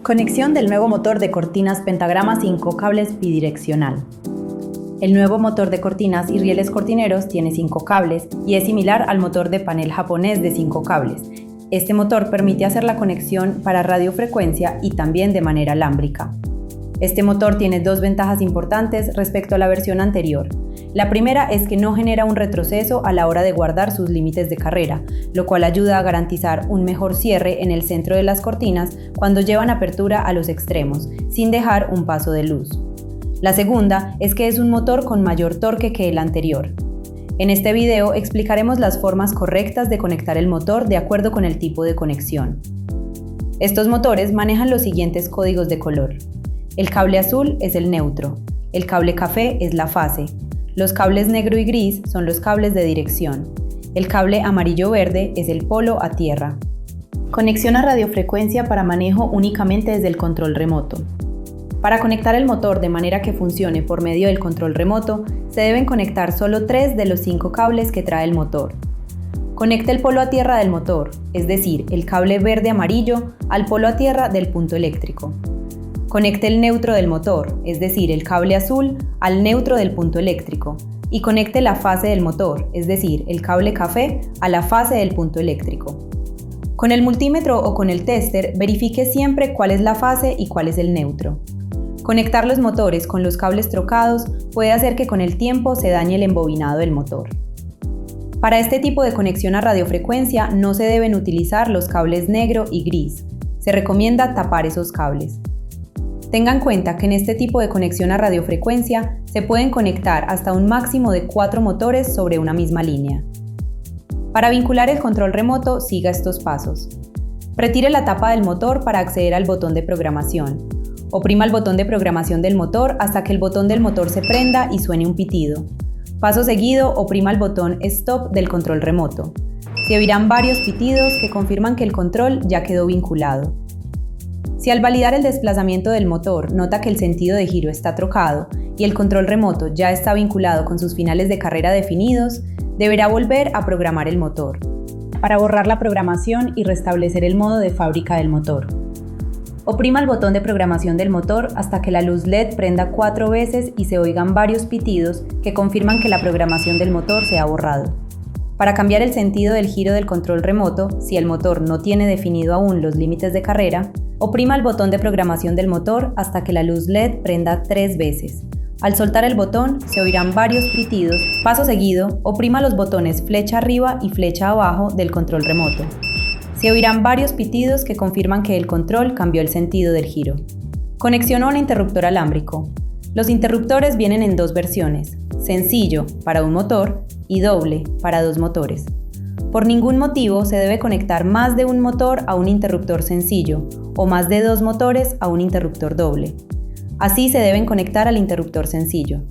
Conexión del nuevo motor de cortinas pentagrama 5 cables bidireccional. El nuevo motor de cortinas y rieles cortineros tiene 5 cables y es similar al motor de panel japonés de 5 cables. Este motor permite hacer la conexión para radiofrecuencia y también de manera alámbrica. Este motor tiene dos ventajas importantes respecto a la versión anterior. La primera es que no genera un retroceso a la hora de guardar sus límites de carrera, lo cual ayuda a garantizar un mejor cierre en el centro de las cortinas cuando llevan apertura a los extremos, sin dejar un paso de luz. La segunda es que es un motor con mayor torque que el anterior. En este video explicaremos las formas correctas de conectar el motor de acuerdo con el tipo de conexión. Estos motores manejan los siguientes códigos de color. El cable azul es el neutro, el cable café es la fase, los cables negro y gris son los cables de dirección, el cable amarillo-verde es el polo a tierra. Conexión a radiofrecuencia para manejo únicamente desde el control remoto. Para conectar el motor de manera que funcione por medio del control remoto, se deben conectar solo 3 de los 5 cables que trae el motor. Conecte el polo a tierra del motor, es decir, el cable verde-amarillo, al polo a tierra del punto eléctrico. Conecte el neutro del motor, es decir, el cable azul, al neutro del punto eléctrico, y conecte la fase del motor, es decir, el cable café, a la fase del punto eléctrico. Con el multímetro o con el tester, verifique siempre cuál es la fase y cuál es el neutro. Conectar los motores con los cables trocados puede hacer que con el tiempo se dañe el embobinado del motor. Para este tipo de conexión a radiofrecuencia no se deben utilizar los cables negro y gris. Se recomienda tapar esos cables. Tengan en cuenta que en este tipo de conexión a radiofrecuencia se pueden conectar hasta un máximo de 4 motores sobre una misma línea. Para vincular el control remoto, siga estos pasos. Retire la tapa del motor para acceder al botón de programación. Oprima el botón de programación del motor hasta que el botón del motor se prenda y suene un pitido. Paso seguido, oprima el botón Stop del control remoto. Se oirán varios pitidos que confirman que el control ya quedó vinculado. Si al validar el desplazamiento del motor nota que el sentido de giro está trocado y el control remoto ya está vinculado con sus finales de carrera definidos, deberá volver a programar el motor, para borrar la programación y restablecer el modo de fábrica del motor. Oprima el botón de programación del motor hasta que la luz LED prenda 4 veces y se oigan varios pitidos que confirman que la programación del motor se ha borrado. Para cambiar el sentido del giro del control remoto, si el motor no tiene definido aún los límites de carrera, oprima el botón de programación del motor hasta que la luz LED prenda 3 veces. Al soltar el botón, se oirán varios pitidos. Paso seguido, oprima los botones flecha arriba y flecha abajo del control remoto. Se oirán varios pitidos que confirman que el control cambió el sentido del giro. Conexión a un interruptor alámbrico. Los interruptores vienen en 2 versiones, sencillo para un motor y doble para 2 motores. Por ningún motivo se debe conectar más de un motor a un interruptor sencillo o más de 2 motores a un interruptor doble. Así se deben conectar al interruptor sencillo.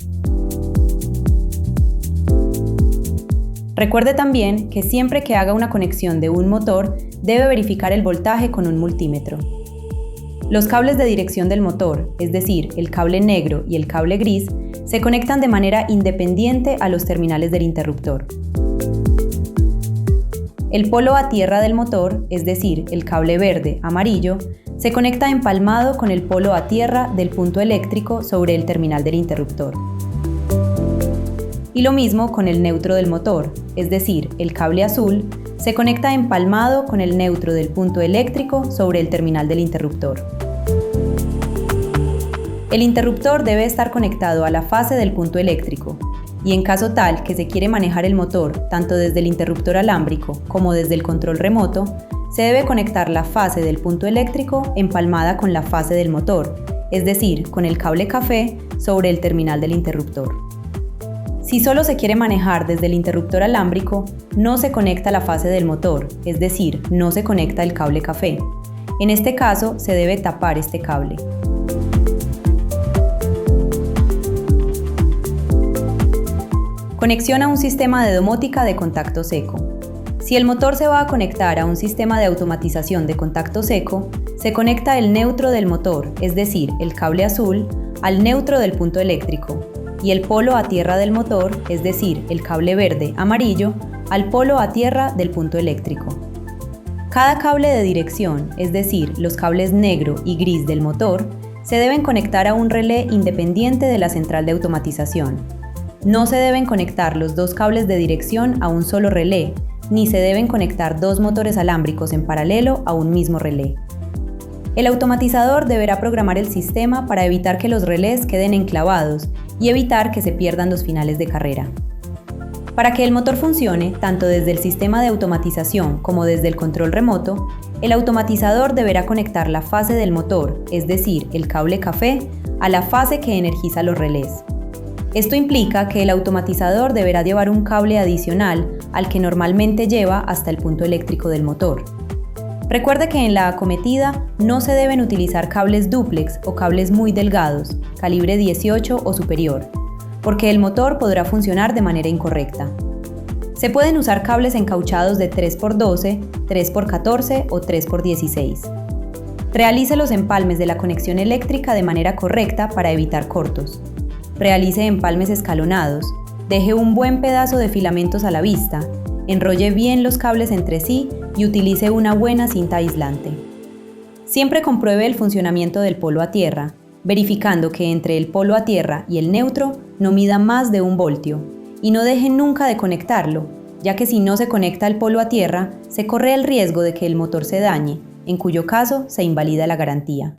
Recuerde también que siempre que haga una conexión de un motor, debe verificar el voltaje con un multímetro. Los cables de dirección del motor, es decir, el cable negro y el cable gris, se conectan de manera independiente a los terminales del interruptor. El polo a tierra del motor, es decir, el cable verde-amarillo, se conecta empalmado con el polo a tierra del punto eléctrico sobre el terminal del interruptor. Y lo mismo con el neutro del motor, es decir, el cable azul, se conecta empalmado con el neutro del punto eléctrico sobre el terminal del interruptor. El interruptor debe estar conectado a la fase del punto eléctrico, y en caso tal que se quiere manejar el motor tanto desde el interruptor alámbrico como desde el control remoto, se debe conectar la fase del punto eléctrico empalmada con la fase del motor, es decir, con el cable café sobre el terminal del interruptor. Si solo se quiere manejar desde el interruptor alámbrico, no se conecta la fase del motor, es decir, no se conecta el cable café. En este caso, se debe tapar este cable. Conexión a un sistema de domótica de contacto seco. Si el motor se va a conectar a un sistema de automatización de contacto seco, se conecta el neutro del motor, es decir, el cable azul, al neutro del punto eléctrico, y el polo a tierra del motor, es decir, el cable verde-amarillo, al polo a tierra del punto eléctrico. Cada cable de dirección, es decir, los cables negro y gris del motor, se deben conectar a un relé independiente de la central de automatización. No se deben conectar los dos cables de dirección a un solo relé, ni se deben conectar dos motores alámbricos en paralelo a un mismo relé. El automatizador deberá programar el sistema para evitar que los relés queden enclavados y evitar que se pierdan los finales de carrera. Para que el motor funcione, tanto desde el sistema de automatización como desde el control remoto, el automatizador deberá conectar la fase del motor, es decir, el cable café, a la fase que energiza los relés. Esto implica que el automatizador deberá llevar un cable adicional al que normalmente lleva hasta el punto eléctrico del motor. Recuerde que en la acometida no se deben utilizar cables dúplex o cables muy delgados, calibre 18 o superior, porque el motor podrá funcionar de manera incorrecta. Se pueden usar cables encauchados de 3x12, 3x14 o 3x16. Realice los empalmes de la conexión eléctrica de manera correcta para evitar cortos. Realice empalmes escalonados, deje un buen pedazo de filamentos a la vista, enrolle bien los cables entre sí y utilice una buena cinta aislante. Siempre compruebe el funcionamiento del polo a tierra, verificando que entre el polo a tierra y el neutro no mida más de 1 voltio, y no deje nunca de conectarlo, ya que si no se conecta el polo a tierra, se corre el riesgo de que el motor se dañe, en cuyo caso se invalida la garantía.